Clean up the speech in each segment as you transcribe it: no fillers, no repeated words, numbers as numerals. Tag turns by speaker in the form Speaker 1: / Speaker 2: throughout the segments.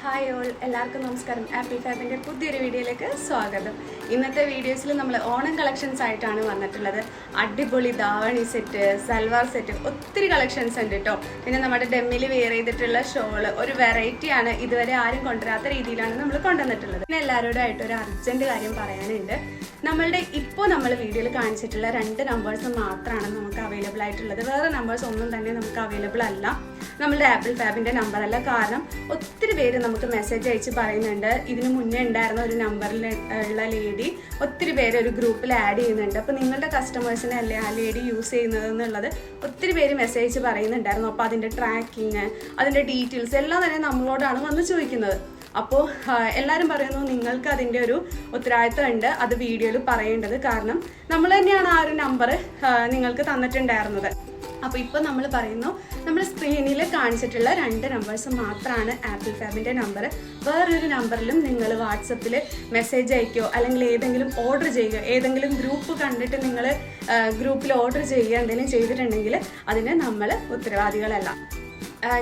Speaker 1: Hi all, എല്ലാവർക്കും നമസ്കാരം. Apple ഫാബിൻ്റെ പുതിയൊരു വീഡിയോയിലേക്ക് സ്വാഗതം. ഇന്നത്തെ വീഡിയോസിൽ നമ്മൾ ഓണം കളക്ഷൻസ് ആയിട്ടാണ് വന്നിട്ടുള്ളത്. അടിപൊളി ധാവണി സെറ്റ്, സൽവാർ സെറ്റ്, ഒത്തിരി കളക്ഷൻസ് ഉണ്ട് കേട്ടോ. പിന്നെ നമ്മുടെ ഡെമ്മിൽ വെയർ ചെയ്തിട്ടുള്ള ഷോള്, ഒരു വെറൈറ്റിയാണ്. ഇതുവരെ ആരും കൊണ്ടുവരാത്ത രീതിയിലാണ് നമ്മൾ കൊണ്ടുവന്നിട്ടുള്ളത്. പിന്നെ എല്ലാവരോടായിട്ട് ഒരു അർജൻറ്റ് കാര്യം പറയാനുണ്ട്. നമ്മളുടെ ഇപ്പോൾ നമ്മൾ വീഡിയോയിൽ കാണിച്ചിട്ടുള്ള 2 നമ്പേഴ്സ് മാത്രമാണ് നമുക്ക് അവൈലബിൾ ആയിട്ടുള്ളത്. വേറെ നമ്പേഴ്സ് ഒന്നും തന്നെ നമുക്ക് അവൈലബിൾ അല്ല. നമ്മളുടെ ആപ്പിൾ ഫാബിൻ്റെ നമ്പറല്ല. കാരണം ഒത്തിരി പേര് നമുക്ക് മെസ്സേജ് അയച്ച് പറയുന്നുണ്ട്. ഇതിന് മുന്നേ ഉണ്ടായിരുന്ന ഒരു നമ്പറിൽ ഉള്ള ലേഡി ഒത്തിരി പേര് ഒരു ഗ്രൂപ്പിൽ ആഡ് ചെയ്യുന്നുണ്ട്. അപ്പോൾ നിങ്ങളുടെ കസ്റ്റമേഴ്സിനെ അല്ലേ ആ ലേഡി യൂസ് ചെയ്യുന്നത് എന്നുള്ളത് ഒത്തിരി പേര് മെസ്സേജ് പറയുന്നുണ്ടായിരുന്നു. അപ്പോൾ അതിൻ്റെ ട്രാക്കിങ്, അതിൻ്റെ ഡീറ്റെയിൽസ് എല്ലാം തന്നെ നമ്മളോടാണ് വന്ന് ചോദിക്കുന്നത്. അപ്പോൾ എല്ലാവരും പറയുന്നു നിങ്ങൾക്ക് അതിൻ്റെ ഒരു ഉത്തരവാദിത്വം ഉണ്ട്, അത് വീഡിയോയിൽ പറയേണ്ടത്. കാരണം നമ്മൾ തന്നെയാണ് ആ ഒരു നമ്പർ നിങ്ങൾക്ക് തന്നിട്ടുണ്ടായിരുന്നത്. അപ്പോൾ ഇപ്പോൾ നമ്മൾ പറയുന്നു, നമ്മൾ സ്ക്രീനിൽ കാണിച്ചിട്ടുള്ള 2 നമ്പേഴ്സ് മാത്രമാണ് ആപ്പിൾ ഫാബിൻ്റെ നമ്പർ. വേറൊരു നമ്പറിലും നിങ്ങൾ വാട്സപ്പിൽ മെസ്സേജ് അയക്കുകയോ അല്ലെങ്കിൽ ഏതെങ്കിലും ഓർഡർ ചെയ്യുകയോ, ഏതെങ്കിലും ഗ്രൂപ്പ് കണ്ടിട്ട് നിങ്ങൾ ഗ്രൂപ്പിൽ ഓർഡർ ചെയ്യുക എന്തെങ്കിലും ചെയ്തിട്ടുണ്ടെങ്കിൽ അതിന് നമ്മൾ ഉത്തരവാദികളല്ല.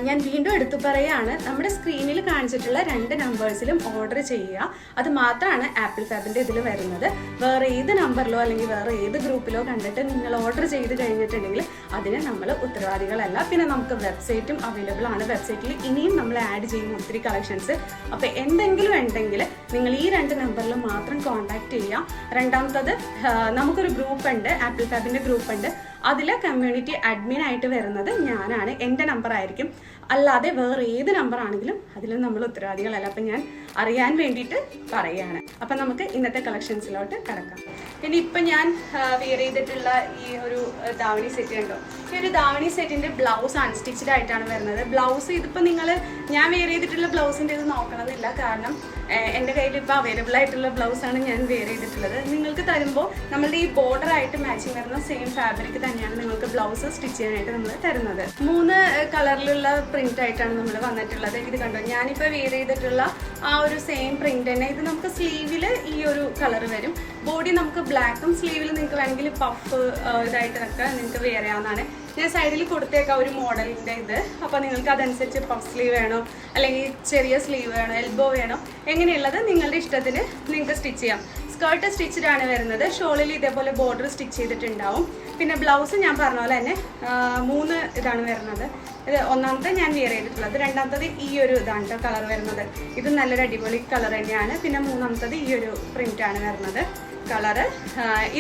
Speaker 1: ഞാൻ വീണ്ടും എടുത്തു പറയുകയാണ്, നമ്മുടെ സ്ക്രീനിൽ കാണിച്ചിട്ടുള്ള 2 നമ്പേഴ്സിലും ഓർഡർ ചെയ്യുക. അത് മാത്രമാണ് ആപ്പിൾ ഫാബിൻ്റെ ഇതിൽ വരുന്നത്. വേറെ ഏത് നമ്പറിലോ അല്ലെങ്കിൽ വേറെ ഏത് ഗ്രൂപ്പിലോ കണ്ടിട്ട് നിങ്ങൾ ഓർഡർ ചെയ്ത് കഴിഞ്ഞിട്ടുണ്ടെങ്കിൽ അതിന് നമ്മൾ ഉത്തരവാദികളല്ല. പിന്നെ നമുക്ക് വെബ്സൈറ്റും അവൈലബിൾ ആണ്. വെബ്സൈറ്റിൽ ഇനിയും നമ്മൾ ആഡ് ചെയ്യും ഒത്തിരി കളക്ഷൻസ്. അപ്പോൾ എന്തെങ്കിലും ഉണ്ടെങ്കിൽ നിങ്ങൾ ഈ 2 നമ്പറിൽ മാത്രം കോൺടാക്ട് ചെയ്യുക. രണ്ടാമത്തത്, നമുക്കൊരു ഗ്രൂപ്പ് ഉണ്ട്, ആപ്പിൾ ഫാബിൻ്റെ ഗ്രൂപ്പ് ഉണ്ട്. അതിലെ കമ്മ്യൂണിറ്റി അഡ്മിൻ ആയിട്ട് വരുന്നത് ഞാനാണ്. എൻ്റെ നമ്പർ ആയിരിക്കും. അല്ലാതെ വേറെ ഏത് നമ്പർ ആണെങ്കിലും അതിലും നമ്മൾ ഉത്തരവാദികളല്ല. അപ്പം ഞാൻ അറിയാൻ വേണ്ടിയിട്ട് പറയുകയാണ്. അപ്പം നമുക്ക് ഇന്നത്തെ കളക്ഷൻസിലോട്ട് കിടക്കാം. പിന്നെ ഇപ്പം ഞാൻ വെയർ ചെയ്തിട്ടുള്ള ഈ ഒരു ധാവണി സെറ്റ് കണ്ടോ. ഈ ഒരു ധാവണി സെറ്റിൻ്റെ ബ്ലൗസ് അൺസ്റ്റിച്ചഡ് ആയിട്ടാണ് വരുന്നത്. ബ്ലൗസ് ഇതിപ്പോൾ നിങ്ങൾ ഞാൻ വെയർ ചെയ്തിട്ടുള്ള ബ്ലൗസിൻ്റെ ഇത് നോക്കണമെന്നില്ല. കാരണം എൻ്റെ കയ്യിൽ ഇപ്പോൾ അവൈലബിൾ ആയിട്ടുള്ള ബ്ലൗസാണ് ഞാൻ വെയർ ചെയ്തിട്ടുള്ളത്. നിങ്ങൾക്ക് തരുമ്പോൾ നമ്മളുടെ ഈ ബോർഡർ ആയിട്ട് മാച്ചിങ് വരുന്ന സെയിം ഫാബ്രിക് തന്നെയാണ് നിങ്ങൾക്ക് ബ്ലൗസ് സ്റ്റിച്ച് ചെയ്യാനായിട്ട് നമ്മൾ തരുന്നത്. 3 കളറിലുള്ള പ്രിന്റ് ആയിട്ടാണ് നമ്മൾ വന്നിട്ടുള്ളത്. ഇത് കണ്ടോ, ഞാനിപ്പോൾ വെയർ ചെയ്തിട്ടുള്ള ആ ഒരു സെയിം പ്രിന്റ് തന്നെ. ഇത് നമുക്ക് സ്ലീവിൽ ഈ ഒരു കളർ വരും. ബോഡി നമുക്ക് ബ്ലാക്കും, സ്ലീവിൽ നിങ്ങൾക്ക് വേണമെങ്കിൽ പഫ് ഇതായിട്ടൊക്കെ നിങ്ങൾക്ക് വെയർ ചെയ്യാവുന്നതാണ്. ഞാൻ സൈഡിൽ കൊടുത്തേക്കാം ഒരു മോഡലിൻ്റെ ഇത്. അപ്പോൾ നിങ്ങൾക്ക് അതനുസരിച്ച് പഫ് സ്ലീവ് വേണോ അല്ലെങ്കിൽ ചെറിയ സ്ലീവ് വേണോ, എൽബോ വേണോ, എങ്ങനെയുള്ളത് നിങ്ങളുടെ ഇഷ്ടത്തിന് നിങ്ങൾക്ക് സ്റ്റിച്ച് ചെയ്യാം. സ്കേർട്ട് സ്റ്റിച്ചഡ് ആണ് വരുന്നത്. ഷോളിൽ ഇതേപോലെ ബോർഡർ സ്റ്റിച്ച് ചെയ്തിട്ടുണ്ടാവും. പിന്നെ ബ്ലൗസ് ഞാൻ പറഞ്ഞ പോലെ തന്നെ 3 ഇതാണ് വരുന്നത്. ഇത് ഒന്നാമത്തെ ഞാൻ വെയർ ചെയ്തിട്ടുള്ളത്. രണ്ടാമത്തത് ഈ ഒരു ഇതാണ് കളർ വരുന്നത്. ഇത് നല്ലൊരു അടിപൊളി കളർ തന്നെയാണ്. പിന്നെ മൂന്നാമത്തത് ഈ ഒരു പ്രിൻ്റാണ് വരുന്നത് കളറ്.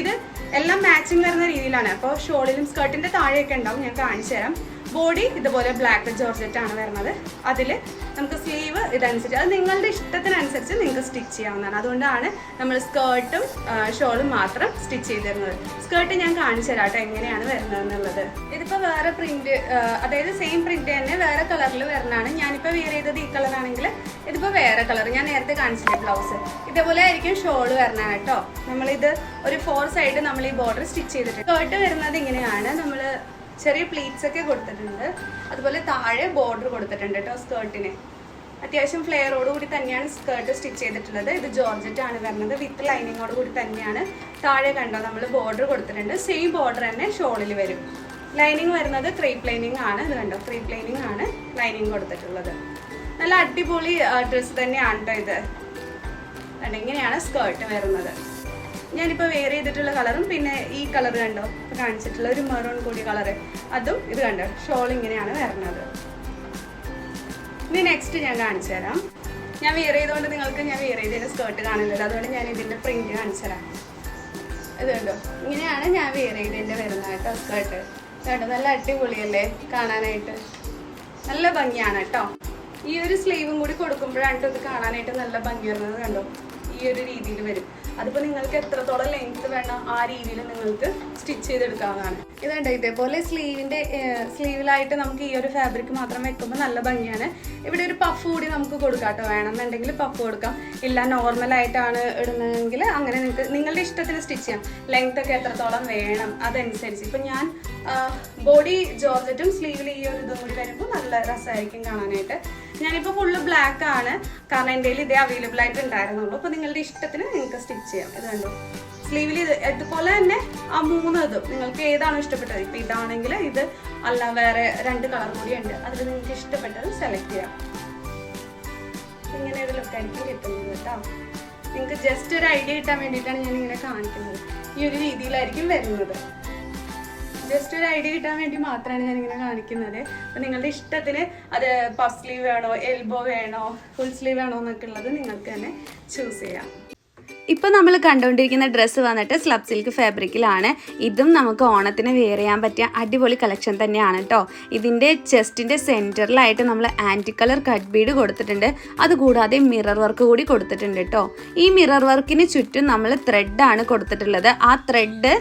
Speaker 1: ഇത് എല്ലാം മാച്ചിങ് വരുന്ന രീതിയിലാണ്. അപ്പോൾ ഷോളിലും സ്കേർട്ടിൻ്റെ താഴെയൊക്കെ ഉണ്ടാവും, ഞാൻ കാണിച്ചു തരാം. ബോഡി ഇതുപോലെ ബ്ലാക്ക് ജോർജറ്റ് ആണ് വരുന്നത്. അതിൽ നമുക്ക് സ്ലീവ് ഇതനുസരിച്ച്, അത് നിങ്ങളുടെ ഇഷ്ടത്തിനനുസരിച്ച് നിങ്ങൾക്ക് സ്റ്റിച്ച് ചെയ്യാവുന്നതാണ്. അതുകൊണ്ടാണ് നമ്മൾ സ്കേർട്ടും ഷോളും മാത്രം സ്റ്റിച്ച് ചെയ്ത് തരുന്നത്. സ്കേർട്ട് ഞാൻ കാണിച്ചു തരാം കേട്ടോ എങ്ങനെയാണ് വരുന്നത് എന്നുള്ളത്. ഇതിപ്പോൾ വേറെ പ്രിന്റ്, അതായത് സെയിം പ്രിന്റ് തന്നെ വേറെ കളറിൽ വരുന്നതാണ്. ഞാനിപ്പോൾ വെയർ ചെയ്തത് ഈ കളറാണെങ്കിൽ ഇതിപ്പോൾ വേറെ കളർ. ഞാൻ നേരത്തെ കാണിച്ചില്ലേ ബ്ലൗസ്, ഇതേപോലെ ആയിരിക്കും ഷോള് വരുന്നത് കേട്ടോ. നമ്മളിത് ഒരു 4 സൈഡ് നമ്മൾ ഈ ബോർഡർ സ്റ്റിച്ച് ചെയ്തിട്ടുണ്ട്. സ്കേർട്ട് വരുന്നത് ഇങ്ങനെയാണ്. നമ്മൾ ചെറിയ പ്ലീറ്റ്സ് ഒക്കെ കൊടുത്തിട്ടുണ്ട്. അതുപോലെ താഴെ ബോർഡർ കൊടുത്തിട്ടുണ്ട് കേട്ടോ സ്കേർട്ടിന്. അത്യാവശ്യം ഫ്ലെയറോട് കൂടി തന്നെയാണ് സ്കേർട്ട് സ്റ്റിച്ച് ചെയ്തിട്ടുള്ളത്. ഇത് ജോർജറ്റ് ആണ് വരുന്നത്. വിത്ത് ലൈനിങ്ങോട് കൂടി തന്നെയാണ്. താഴെ കണ്ടോ നമ്മൾ ബോർഡർ കൊടുത്തിട്ടുണ്ട്. സെയിം ബോർഡർ തന്നെ ഷോളിൽ വരും. ലൈനിങ് വരുന്നത് ക്രേപ്പ് ലൈനിങ് ആണ്. ഇത് കണ്ടോ, ക്രേപ്പ് ലൈനിങ് ആണ് ലൈനിങ് കൊടുത്തിട്ടുള്ളത്. നല്ല അടിപൊളി ഡ്രസ്സ് തന്നെയാണ് കേട്ടോ ഇത്. ഇങ്ങനെയാണ് സ്കേർട്ട് വരുന്നത്. ഞാനിപ്പോൾ വെയർ ചെയ്തിട്ടുള്ള കളറും പിന്നെ ഈ കളർ കണ്ടോ കാണിച്ചിട്ടുള്ള ഒരു മെറൂൺ കൂടി കളറ്, അതും ഇത് കണ്ടോ ഷോൾ ഇങ്ങനെയാണ് വരുന്നത്. ഇനി നെക്സ്റ്റ് ഞാൻ കാണിച്ചു തരാം. ഞാൻ വെയർ ചെയ്തുകൊണ്ട് നിങ്ങൾക്ക് ഞാൻ വെയർ ചെയ്തതിൻ്റെ സ്കേർട്ട് കാണില്ലല്ലോ, അതുകൊണ്ട് ഞാൻ ഇതിൻ്റെ പ്രിന്റ് കാണിച്ചു തരാം. ഇത് കണ്ടോ, ഇങ്ങനെയാണ് ഞാൻ വെയർ ചെയ്തതിൻ്റെ വരുന്നത് കേട്ടോ സ്കേർട്ട്. കേട്ടോ നല്ല അടിപൊളിയല്ലേ കാണാനായിട്ട്, നല്ല ഭംഗിയാണ് കേട്ടോ. ഈ ഒരു സ്ലീവും കൂടി കൊടുക്കുമ്പോഴാണ് ഇത് കാണാനായിട്ട് നല്ല ഭംഗി വരുന്നത്. കണ്ടോ ഈ ഒരു രീതിയിൽ വരും. അതിപ്പോൾ നിങ്ങൾക്ക് എത്രത്തോളം ലെങ്ത് വേണം ആ രീതിയിൽ നിങ്ങൾക്ക് സ്റ്റിച്ച് ചെയ്തെടുക്കാവുന്നതാണ്. ഇതുണ്ട് ഇതേപോലെ സ്ലീവിലായിട്ട് നമുക്ക് ഈ ഒരു ഫാബ്രിക് മാത്രം വെക്കുമ്പോൾ നല്ല ഭംഗിയാണ്. ഇവിടെ ഒരു പഫ് കൂടി നമുക്ക് കൊടുക്കാം കേട്ടോ. വേണമെന്നുണ്ടെങ്കിൽ പഫ് കൊടുക്കാം. ഇല്ല നോർമലായിട്ടാണ് ഇടുന്നതെങ്കിൽ അങ്ങനെ നിങ്ങൾക്ക് നിങ്ങളുടെ ഇഷ്ടത്തിന് സ്റ്റിച്ച് ചെയ്യാം. ലെങ്ത് ഒക്കെ എത്രത്തോളം വേണം അതനുസരിച്ച്. ഇപ്പം ഞാൻ ബോഡി ജോർജറ്റും സ്ലീവിൽ ഈ ഒരു ഇതും കൂടി വരുമ്പോൾ നല്ല രസമായിരിക്കും കാണാനായിട്ട്. ഞാനിപ്പോൾ ഫുള്ള് ബ്ലാക്ക് ആണ്, കാരണം എൻ്റെ കയ്യിൽ ഇതേ അവൈലബിൾ ആയിട്ട് ഉണ്ടായിരുന്നുള്ളൂ. അപ്പോൾ നിങ്ങളുടെ ഇഷ്ടത്തിന് നിങ്ങൾക്ക് സ്റ്റിച്ച് ചെയ്യാം. ഇത് കണ്ടോ സ്ലീവിൽ ഇതുപോലെ തന്നെ ആ 3 ഇതും നിങ്ങൾക്ക് ഏതാണോ ഇഷ്ടപ്പെട്ടത്. ഇപ്പം ഇതാണെങ്കിൽ ഇത് അല്ല, വേറെ 2 കളർ കൂടി ഉണ്ട്. അതിൽ നിങ്ങൾക്ക് ഇഷ്ടപ്പെട്ടത് സെലക്ട് ചെയ്യാം. ഇങ്ങനെ ഒരു ലുക്കായിരിക്കും കിട്ടുന്നത് കേട്ടോ. നിങ്ങൾക്ക് ജസ്റ്റ് ഒരു ഐഡിയ കിട്ടാൻ വേണ്ടിയിട്ടാണ് ഞാൻ ഇങ്ങനെ കാണിക്കുന്നത്. ഈ ഒരു രീതിയിലായിരിക്കും വരുന്നത്. ജസ്റ്റ് ഒരു ഐഡിയ കിട്ടാൻ വേണ്ടി മാത്രമാണ് ഞാനിങ്ങനെ കാണിക്കുന്നത്. അപ്പം നിങ്ങളുടെ ഇഷ്ടത്തിന് അത് പഫ് സ്ലീവ് വേണോ, എൽബോ വേണോ, ഫുൾ സ്ലീവ് വേണോ എന്നൊക്കെ ഉള്ളത് നിങ്ങൾക്ക് തന്നെ ചൂസ് ചെയ്യാം. ഇപ്പോൾ നമ്മൾ കണ്ടുകൊണ്ടിരിക്കുന്ന ഡ്രസ്സ് വന്നിട്ട് സ്ലബ് സിൽക്ക് ഫാബ്രിക്കിലാണ്. ഇതും നമുക്ക് ഓണത്തിന് വെയർ ചെയ്യാൻ പറ്റിയ അടിപൊളി കളക്ഷൻ തന്നെയാണ് കേട്ടോ. ഇതിൻ്റെ ചെസ്റ്റിൻ്റെ സെൻറ്ററിലായിട്ട് നമ്മൾ ആൻറ്റി കളർ കട്ട് ബീഡ് കൊടുത്തിട്ടുണ്ട്. അതുകൂടാതെ മിറർ വർക്ക് കൂടി കൊടുത്തിട്ടുണ്ട് കേട്ടോ. ഈ മിറർ വർക്കിന് ചുറ്റും നമ്മൾ ത്രെഡാണ് കൊടുത്തിട്ടുള്ളത്. ആ ത്രെഡ്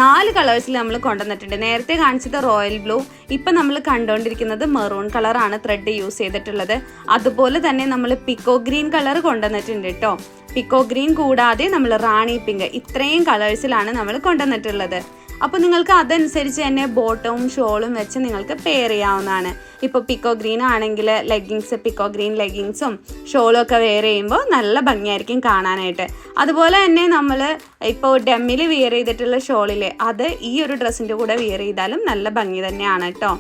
Speaker 1: 4 കളേഴ്സിൽ നമ്മൾ കൊണ്ടുവന്നിട്ടുണ്ട്. നേരത്തെ കാണിച്ചത് റോയൽ ബ്ലൂ, ഇപ്പം നമ്മൾ കണ്ടുകൊണ്ടിരിക്കുന്നത് മെറൂൺ കളറാണ് ത്രെഡ് യൂസ് ചെയ്തിട്ടുള്ളത്. അതുപോലെ തന്നെ നമ്മൾ പിക്കോ ഗ്രീൻ കളർ കൊണ്ടുവന്നിട്ടുണ്ട് കേട്ടോ. പിക്കോ ഗ്രീൻ കൂടാതെ നമ്മൾ റാണി പിങ്ക്, ഇത്രയും കളേഴ്സിലാണ് നമ്മൾ കൊണ്ടുവന്നിട്ടുള്ളത്. അപ്പോൾ നിങ്ങൾക്ക് അതനുസരിച്ച് തന്നെ ബോട്ടവും ഷോളും വെച്ച് നിങ്ങൾക്ക് പെയർ ചെയ്യാവുന്നതാണ്. ഇപ്പോൾ പിക്കോ ഗ്രീൻ ആണെങ്കിൽ ലെഗിങ്സ്, പിക്കോ ഗ്രീൻ ലെഗിങ്സും ഷോളും ഒക്കെ വെയർ ചെയ്യുമ്പോൾ നല്ല ഭംഗിയായിരിക്കും കാണാനായിട്ട്. അതുപോലെ തന്നെ നമ്മൾ ഇപ്പോൾ ഡെമ്മിൽ വെയർ ചെയ്തിട്ടുള്ള ഷോളിലെ അത് ഈ ഒരു ഡ്രസ്സിൻ്റെ കൂടെ വെയർ ചെയ്താലും നല്ല ഭംഗി തന്നെയാണ് കേട്ടോ.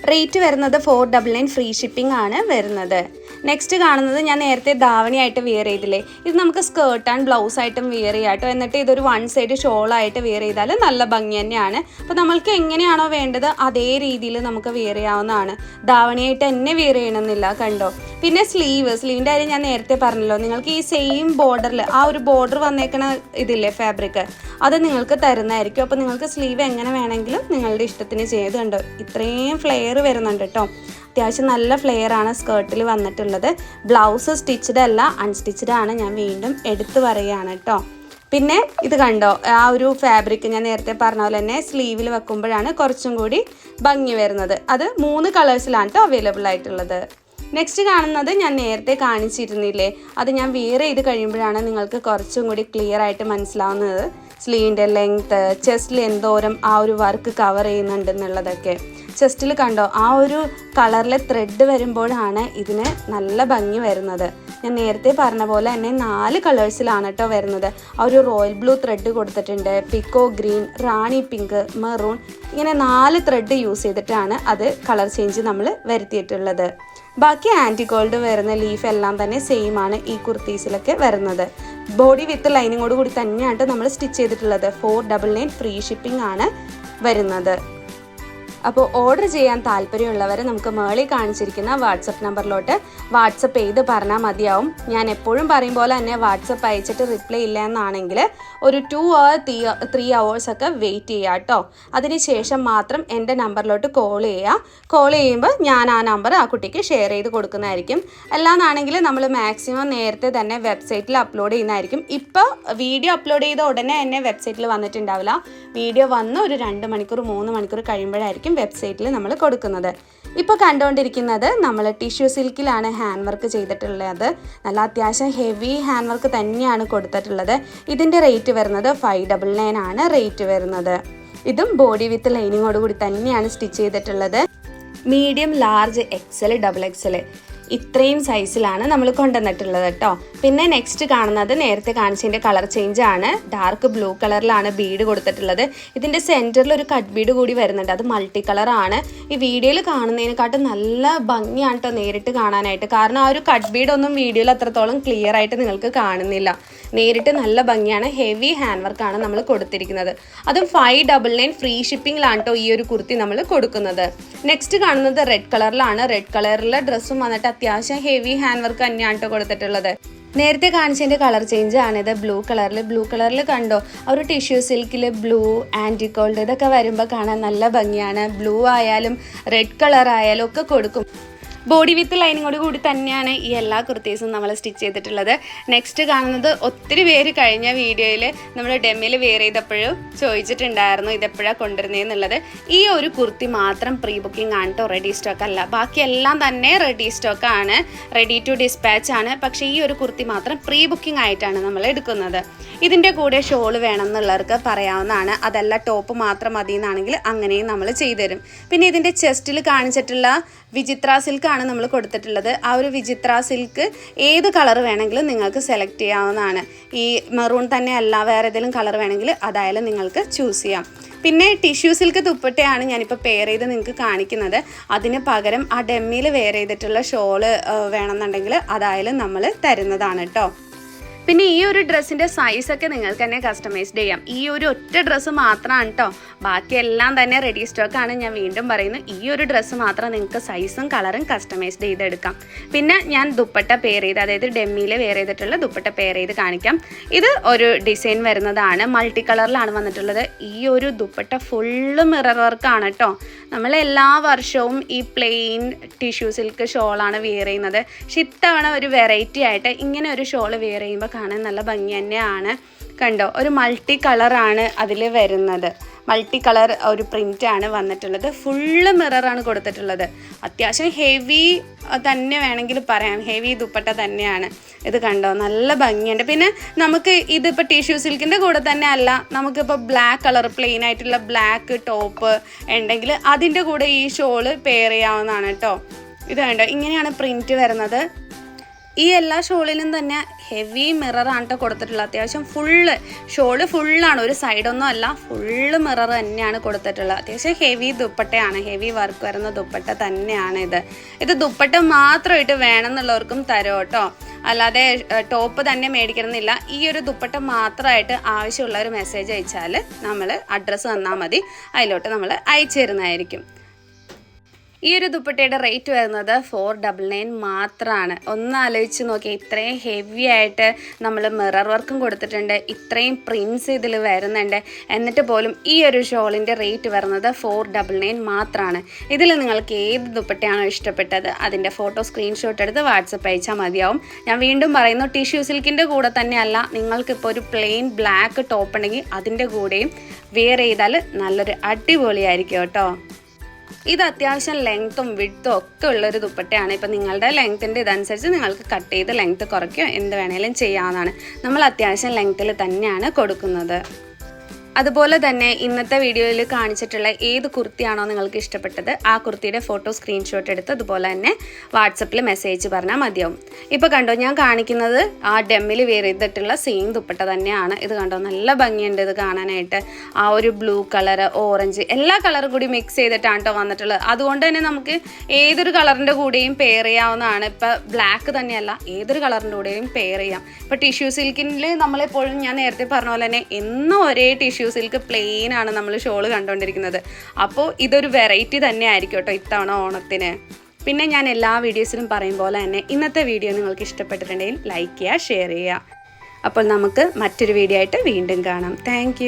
Speaker 1: റേറ്റ് വരുന്നത് 499 ഫ്രീ ഷിപ്പിംഗ് ആണ് വരുന്നത്. നെക്സ്റ്റ് കാണുന്നത് ഞാൻ നേരത്തെ ധാവണിയായിട്ട് വെയർ ചെയ്തില്ലേ, ഇത് നമുക്ക് സ്കേർട്ട് ആൻഡ് ബ്ലൗസ് ആയിട്ടും വെയർ ചെയ്യാം കേട്ടോ. എന്നിട്ട് ഇതൊരു 1 സൈഡ് ഷോളായിട്ട് വെയർ ചെയ്താൽ നല്ല ഭംഗി തന്നെയാണ്. അപ്പോൾ നമ്മൾക്ക് എങ്ങനെയാണോ വേണ്ടത് അതേ രീതിയിൽ നമുക്ക് വെയർ ചെയ്യാവുന്നതാണ്. ധാവണിയായിട്ട് തന്നെ വെയർ ചെയ്യണമെന്നില്ല കണ്ടോ. പിന്നെ സ്ലീവിൻ്റെ കാര്യം ഞാൻ നേരത്തെ പറഞ്ഞല്ലോ, നിങ്ങൾക്ക് ഈ സെയിം ബോർഡറിൽ ആ ഒരു ബോർഡർ വന്നേക്കണ ഇതില്ലേ ഫാബ്രിക്, അത് നിങ്ങൾക്ക് തരുന്നതായിരിക്കും. അപ്പോൾ നിങ്ങൾക്ക് സ്ലീവ് എങ്ങനെ വേണമെങ്കിലും നിങ്ങളുടെ ഇഷ്ടത്തിന് ചെയ്ത് കണ്ടോ. ഇത്രയും ഫ്ലെയർ വരുന്നുണ്ട് കേട്ടോ. അത്യാവശ്യം നല്ല ഫ്ലെയർ ആണ് സ്കേർട്ടിൽ വന്നിട്ടുള്ളത്. ബ്ലൗസ് സ്റ്റിച്ച്ഡ് അല്ല, അൺസ്റ്റിച്ച്ഡ് ആണ്. ഞാൻ വീണ്ടും എടുത്തു പറയുകയാണ് കേട്ടോ. പിന്നെ ഇത് കണ്ടോ, ആ ഒരു ഫാബ്രിക് ഞാൻ നേരത്തെ പറഞ്ഞ പോലെ തന്നെ സ്ലീവിൽ വെക്കുമ്പോഴാണ് കുറച്ചും കൂടി ഭംഗി വരുന്നത്. അത് 3 കളേഴ്സിലാണ് കേട്ടോ അവൈലബിൾ ആയിട്ടുള്ളത്. നെക്സ്റ്റ് കാണുന്നത് ഞാൻ നേരത്തെ കാണിച്ചിരുന്നില്ലേ, അത് ഞാൻ വെയർ ചെയ്ത് കഴിയുമ്പോഴാണ് നിങ്ങൾക്ക് കുറച്ചും കൂടി ക്ലിയർ ആയിട്ട് മനസ്സിലാവുന്നത്. സ്ലീവിൻ്റെ ലെങ്ത്ത്, ചെസ്റ്റിൽ എന്തോരം ആ ഒരു വർക്ക് കവർ ചെയ്യുന്നുണ്ടെന്നുള്ളതൊക്കെ. ചെസ്റ്റിൽ കണ്ടോ ആ ഒരു കളറിലെ ത്രെഡ് വരുമ്പോഴാണ് ഇതിന് നല്ല ഭംഗി വരുന്നത്. ഞാൻ നേരത്തെ പറഞ്ഞ പോലെ തന്നെ 4 കളേഴ്സിലാണ് കേട്ടോ വരുന്നത്. ആ ഒരു റോയൽ ബ്ലൂ ത്രെഡ് കൊടുത്തിട്ടുണ്ട്, പിക്കോ ഗ്രീൻ, റാണി പിങ്ക്, മെറൂൺ, ഇങ്ങനെ 4 ത്രെഡ് യൂസ് ചെയ്തിട്ടാണ് അത് കളർ ചേഞ്ച് നമ്മൾ വരുത്തിയിട്ടുള്ളത്. ബാക്കി ആൻറ്റി ഗോൾഡ് വരുന്ന ലീഫ് എല്ലാം തന്നെ സെയിം ആണ് ഈ കുർത്തീസിലൊക്കെ വരുന്നത്. ബോഡി വിത്ത് ലൈനിങ്ങോട് കൂടി തന്നെയാണ് നമ്മൾ സ്റ്റിച്ച് ചെയ്തിട്ടുള്ളത്. 499 ഫ്രീ ഷിപ്പിംഗ് ആണ് വരുന്നത്. അപ്പോൾ ഓർഡർ ചെയ്യാൻ താല്പര്യമുള്ളവർ നമുക്ക് മേളിൽ കാണിച്ചിരിക്കുന്ന വാട്സപ്പ് നമ്പറിലോട്ട് വാട്സപ്പ് ചെയ്ത് പറഞ്ഞാൽ മതിയാവും. ഞാൻ എപ്പോഴും പറയും പോലെ തന്നെ വാട്സപ്പ് അയച്ചിട്ട് റിപ്ലൈ ഇല്ല എന്നാണെങ്കിൽ ഒരു 2 or 3 hours ഒക്കെ വെയിറ്റ് ചെയ്യുക കേട്ടോ. അതിനുശേഷം മാത്രം എൻ്റെ നമ്പറിലോട്ട് കോൾ ചെയ്യുക. കോൾ ചെയ്യുമ്പോൾ ഞാൻ ആ നമ്പർ ആ കുട്ടിക്ക് ഷെയർ ചെയ്ത് കൊടുക്കുന്നതായിരിക്കും. അല്ലാന്നാണെങ്കിൽ നമ്മൾ മാക്സിമം നേരത്തെ തന്നെ വെബ്സൈറ്റിൽ അപ്ലോഡ് ചെയ്യുന്നതായിരിക്കും. ഇപ്പോൾ വീഡിയോ അപ്ലോഡ് ചെയ്ത ഉടനെ തന്നെ വെബ്സൈറ്റിൽ വന്നിട്ടുണ്ടാവില്ല. വീഡിയോ വന്ന് ഒരു 2 മണിക്കൂർ 3 മണിക്കൂർ കഴിയുമ്പോഴായിരിക്കും വെബ്സൈറ്റിൽ നമ്മൾ കൊടുക്കുന്നത്. ഇപ്പോൾ കണ്ടുകൊണ്ടിരിക്കുന്നത് നമ്മൾ ടിഷ്യൂ സിൽക്കിലാണ് ഹാൻഡ് വർക്ക് ചെയ്തിട്ടുള്ളത്. നല്ല അത്യാവശ്യം ഹെവി ഹാൻഡ് വർക്ക് തന്നെയാണ് കൊടുത്തിട്ടുള്ളത്. ഇതിൻ്റെ റേറ്റ് വരുന്നത് 599 ആണ് റേറ്റ് വരുന്നത്. ഇതും ബോഡി വിത്ത് ലൈനിങ്ങോട് കൂടി തന്നെയാണ് സ്റ്റിച്ച് ചെയ്തിട്ടുള്ളത്. മീഡിയം, ലാർജ്, XL, XXL ഇത്രയും സൈസിലാണ് നമ്മൾ കൊണ്ടുവന്നിട്ടുള്ളത് കേട്ടോ. പിന്നെ നെക്സ്റ്റ് കാണുന്നത് നേരത്തെ കാണിച്ചതിൻ്റെ കളർ ചേഞ്ച് ആണ്. ഡാർക്ക് ബ്ലൂ കളറിലാണ് ബീഡ് കൊടുത്തിട്ടുള്ളത്. ഇതിൻ്റെ സെൻറ്ററിൽ ഒരു കട്ട് ബീഡ് കൂടി വരുന്നുണ്ട്. അത് മൾട്ടി കളറാണ്. ഈ വീഡിയോയിൽ കാണുന്നതിനെക്കാട്ടും നല്ല ഭംഗിയാണ് കേട്ടോ നേരിട്ട് കാണാനായിട്ട്. കാരണം ആ ഒരു കട്ട് ബീഡ് ഒന്നും വീഡിയോയിൽ അത്രത്തോളം ക്ലിയർ ആയിട്ട് നിങ്ങൾക്ക് കാണുന്നില്ല. നേരിട്ട് നല്ല ഭംഗിയാണ്. ഹെവി ഹാൻഡ് വർക്കാണ് നമ്മൾ കൊടുത്തിരിക്കുന്നത്. അതും 599 ഫ്രീ ഷിപ്പിങ്ങിലാണ് കേട്ടോ ഈ ഒരു കുർത്തി നമ്മൾ കൊടുക്കുന്നത്. നെക്സ്റ്റ് കാണുന്നത് റെഡ് കളറിലാണ്. റെഡ് കളറിലെ ഡ്രസ്സും വന്നിട്ട് അത്യാവശ്യം ഹെവി ഹാൻഡ് വർക്ക് തന്നെയാണ് കേട്ടോ കൊടുത്തിട്ടുള്ളത്. നേരത്തെ കാണിച്ചതിൻ്റെ കളർ ചേഞ്ച് ആണിത്. ബ്ലൂ കളറിൽ കണ്ടോ ആ ഒരു ടിഷ്യൂ സിൽക്കിൽ ബ്ലൂ, ആൻറ്റി ഗോൾഡ് ഇതൊക്കെ വരുമ്പോൾ കാണാൻ നല്ല ഭംഗിയാണ്. ബ്ലൂ ആയാലും റെഡ് കളർ ആയാലും ഒക്കെ കൊടുക്കും. ബോഡി വിത്ത് ലൈനിങ്ങോട് കൂടി തന്നെയാണ് ഈ എല്ലാ കുർത്തീസും നമ്മൾ സ്റ്റിച്ച് ചെയ്തിട്ടുള്ളത്. നെക്സ്റ്റ് കാണുന്നത് ഒത്തിരി പേര് കഴിഞ്ഞ വീഡിയോയിൽ നമ്മൾ ഡെമ്മിൽ വെയർ ചെയ്തപ്പോഴും ചോദിച്ചിട്ടുണ്ടായിരുന്നു ഇതെപ്പോഴാണ് കൊണ്ടുവരുന്നതെന്നുള്ളത്. ഈ ഒരു കുർത്തി മാത്രം പ്രീ ബുക്കിംഗ് ആണ് കേട്ടോ, റെഡി സ്റ്റോക്ക് അല്ല. ബാക്കിയെല്ലാം തന്നെ റെഡി സ്റ്റോക്ക് ആണ്, റെഡി ടു ഡിസ്പാച്ച് ആണ്. പക്ഷേ ഈ ഒരു കുർത്തി മാത്രം പ്രീ ബുക്കിംഗ് ആയിട്ടാണ് നമ്മൾ എടുക്കുന്നത്. ഇതിൻ്റെ കൂടെ ഷോൾ വേണമെന്നുള്ളവർക്ക് പറയാവുന്നതാണ്. അതല്ല ടോപ്പ് മാത്രം മതി എന്നാണെങ്കിൽ അങ്ങനെയും നമ്മൾ ചെയ്തു തരും. പിന്നെ ഇതിൻ്റെ ചെസ്റ്റിൽ കാണിച്ചിട്ടുള്ള വിചിത്ര സിൽക്കാണ് നമ്മൾ കൊടുത്തിട്ടുള്ളത്. ആ ഒരു വിചിത്ര സിൽക്ക് ഏത് കളർ വേണമെങ്കിലും നിങ്ങൾക്ക് സെലക്ട് ചെയ്യാവുന്നതാണ്. ഈ മെറൂൺ തന്നെ അല്ല വേറെ ഏതെങ്കിലും കളർ വേണമെങ്കിൽ അതായാലും നിങ്ങൾക്ക് ചൂസ് ചെയ്യാം. പിന്നെ ടിഷ്യൂ സിൽക്ക് ദുപ്പട്ടയാണ് ഞാനിപ്പോൾ പെയർ ചെയ്ത് നിങ്ങൾക്ക് കാണിക്കുന്നത്. അതിന് പകരം ആ ഡെമ്മിയിൽ വെയർ ചെയ്തിട്ടുള്ള ഷോള് വേണമെന്നുണ്ടെങ്കിൽ അതായാലും നമ്മൾ തരുന്നതാണ് കേട്ടോ. പിന്നെ ഈ ഒരു ഡ്രസ്സിൻ്റെ സൈസൊക്കെ നിങ്ങൾക്ക് തന്നെ കസ്റ്റമൈസ്ഡ് ചെയ്യാം. ഈ ഒരു ഒറ്റ ഡ്രസ്സ് മാത്രമാണ് കേട്ടോ, ബാക്കിയെല്ലാം തന്നെ റെഡി സ്റ്റോക്കാണ്. ഞാൻ വീണ്ടും പറയുന്നു, ഈ ഒരു ഡ്രസ്സ് മാത്രം നിങ്ങൾക്ക് സൈസും കളറും കസ്റ്റമൈസ്ഡ് ചെയ്തെടുക്കാം. പിന്നെ ഞാൻ ദുപ്പട്ട പെയർ ചെയ്ത്, അതായത് ഡെമ്മിയിൽ വെയർ ചെയ്തിട്ടുള്ള ദുപ്പട്ട പെയർ ചെയ്ത് കാണിക്കാം. ഇത് ഒരു ഡിസൈൻ വരുന്നതാണ്, മൾട്ടി കളറിലാണ് വന്നിട്ടുള്ളത്. ഈ ഒരു ദുപ്പട്ട ഫുള്ള് മിറർ വർക്കാണ് കേട്ടോ. നമ്മൾ എല്ലാ വർഷവും ഈ പ്ലെയിൻ ടിഷ്യൂ സിൽക്ക് ഷോളാണ് വെയർ ചെയ്യുന്നത്. പക്ഷെ ഇത്തവണ ഒരു വെറൈറ്റി ആയിട്ട് ഇങ്ങനെ ഒരു ഷോൾ വെയർ ചെയ്യുമ്പോൾ കാണാൻ നല്ല ഭംഗി തന്നെയാണ്. കണ്ടോ, ഒരു മൾട്ടി കളറാണ് അതിൽ വരുന്നത്. മൾട്ടി കളർ ഒരു പ്രിൻ്റാണ് വന്നിട്ടുള്ളത്. ഫുള്ള് മിററാണ് കൊടുത്തിട്ടുള്ളത്. അത്യാവശ്യം ഹെവി തന്നെ വേണമെങ്കിൽ പറയാം, ഹെവി ദുപ്പട്ട തന്നെയാണ്. ഇത് കണ്ടോ, നല്ല ഭംഗിയുണ്ട്. പിന്നെ നമുക്ക് ഇതിപ്പോൾ ടിഷ്യൂ സിൽക്കിൻ്റെ കൂടെ തന്നെ അല്ല, നമുക്കിപ്പോൾ ബ്ലാക്ക് കളർ പ്ലെയിൻ ആയിട്ടുള്ള ബ്ലാക്ക് ടോപ്പ് ഉണ്ടെങ്കിൽ അതിൻ്റെ കൂടെ ഈ ഷോള് പെയർ ചെയ്യാവുന്നതാണ് കേട്ടോ. ഇത് കണ്ടോ, ഇങ്ങനെയാണ് പ്രിൻറ്റ് വരുന്നത്. ഈ എല്ലാ ഷോളിലും തന്നെ ഹെവി മിററാണ് കേട്ടോ കൊടുത്തിട്ടുള്ളത്. അത്യാവശ്യം ഷോള് ഫുള്ളാണ്, ഒരു സൈഡൊന്നും അല്ല, ഫുള്ള് മിറർ തന്നെയാണ് കൊടുത്തിട്ടുള്ളത്. അത്യാവശ്യം ഹെവി ദുപ്പട്ടയാണ്, ഹെവി വർക്ക് വരുന്ന ദുപ്പട്ട തന്നെയാണ് ഇത് ദുപ്പട്ട മാത്രമായിട്ട് വേണമെന്നുള്ളവർക്കും തരും കേട്ടോ. അല്ലാതെ ടോപ്പ് തന്നെ മേടിക്കണമെന്നില്ല. ഈ ഒരു ദുപ്പട്ട മാത്രമായിട്ട് ആവശ്യമുള്ള ഒരു മെസ്സേജ് അയച്ചാൽ നമ്മൾ അഡ്രസ്സ് തന്നാൽ മതി, അതിലോട്ട് നമ്മൾ അയച്ചു തരുന്നതായിരിക്കും. ഈ ഒരു ദുപ്പട്ടയുടെ റേറ്റ് വരുന്നത് 499 മാത്രമാണ്. ഒന്ന് ആലോചിച്ച് നോക്കിയാൽ, ഇത്രയും ഹെവി ആയിട്ട് നമ്മൾ മിറർ വർക്കും കൊടുത്തിട്ടുണ്ട്, ഇത്രയും പ്രിൻസ് ഇതിൽ വരുന്നുണ്ട്, എന്നിട്ട് പോലും ഈ ഒരു ഷോളിൻ്റെ റേറ്റ് വരുന്നത് 499 മാത്രമാണ്. ഇതിൽ നിങ്ങൾക്ക് ഏത് ദുപ്പട്ടയാണോ ഇഷ്ടപ്പെട്ടത് അതിൻ്റെ ഫോട്ടോ സ്ക്രീൻഷോട്ട് എടുത്ത് വാട്സപ്പ് അയച്ചാൽ മതിയാവും. ഞാൻ വീണ്ടും പറയുന്നു, ടിഷ്യൂ സിൽക്കിൻ്റെ കൂടെ തന്നെയല്ല, നിങ്ങൾക്കിപ്പോൾ ഒരു പ്ലെയിൻ ബ്ലാക്ക് ടോപ്പ് ഉണ്ടെങ്കിൽ അതിൻ്റെ കൂടെയും വെയർ ചെയ്താൽ നല്ലൊരു അടിപൊളിയായിരിക്കും കേട്ടോ. ഇത് അത്യാവശ്യം ലെങ്ത്തും വിഡ്ത്തും ഒക്കെ ഉള്ളൊരു ദുപ്പട്ടയാണ്. ഇപ്പം നിങ്ങളുടെ ലെങ്ത്തിൻ്റെ ഇതനുസരിച്ച് നിങ്ങൾക്ക് കട്ട് ചെയ്ത് ലെങ്ത്ത് കുറയ്ക്കുകയോ എന്ത് വേണേലും ചെയ്യാവുന്നതാണ്. നമ്മൾ അത്യാവശ്യം ലെങ്ത്തിൽ തന്നെയാണ് കൊടുക്കുന്നത്. അതുപോലെ തന്നെ ഇന്നത്തെ വീഡിയോയിൽ കാണിച്ചിട്ടുള്ള ഏത് കുർത്തിയാണോ നിങ്ങൾക്ക് ഇഷ്ടപ്പെട്ടത് ആ കുർത്തിയുടെ ഫോട്ടോ സ്ക്രീൻഷോട്ട് എടുത്ത് അതുപോലെ തന്നെ വാട്സപ്പിൽ മെസ്സേജ് പറഞ്ഞാൽ മതിയാവും. ഇപ്പോൾ കണ്ടോ, ഞാൻ കാണിക്കുന്നത് ആ ഡെമ്മിൽ വെയർ ചെയ്തിട്ടുള്ള സെയിം ദുപ്പട്ട തന്നെയാണ്. ഇത് കണ്ടോ, നല്ല ഭംഗിയുണ്ട് ഇത് കാണാനായിട്ട്. ആ ഒരു ബ്ലൂ കളർ, ഓറഞ്ച്, എല്ലാ കളറും കൂടി മിക്സ് ചെയ്തിട്ടാണ് കേട്ടോ വന്നിട്ടുള്ളത്. അതുകൊണ്ട് തന്നെ നമുക്ക് ഏതൊരു കളറിൻ്റെ കൂടെയും പെയർ ചെയ്യാവുന്നതാണ്. ഇപ്പോൾ ബ്ലാക്ക് തന്നെയല്ല, ഏതൊരു കളറിൻ്റെ കൂടെയും പെയർ ചെയ്യാം. ഇപ്പോൾ ടിഷ്യൂ സിൽക്കിൽ നമ്മളെപ്പോഴും ഞാൻ നേരത്തെ പറഞ്ഞ പോലെ തന്നെ എന്നും ഒരേ ടിഷ്യൂ സിൽക്ക് പ്ലെയിൻ ആണ് നമ്മൾ ഷോള് കണ്ടുകൊണ്ടിരിക്കുന്നത്. അപ്പോൾ ഇതൊരു വെറൈറ്റി തന്നെ ആയിരിക്കും കേട്ടോ ഇത്തവണ ഓണത്തിന്. പിന്നെ ഞാൻ എല്ലാ വീഡിയോസിലും പറയും പോലെ തന്നെ ഇന്നത്തെ വീഡിയോ നിങ്ങൾക്ക് ഇഷ്ടപ്പെട്ടിട്ടുണ്ടെങ്കിൽ ലൈക്ക് ചെയ്യുക, ഷെയർ ചെയ്യുക. അപ്പോൾ നമുക്ക് മറ്റൊരു വീഡിയോ ആയിട്ട് വീണ്ടും കാണാം. താങ്ക്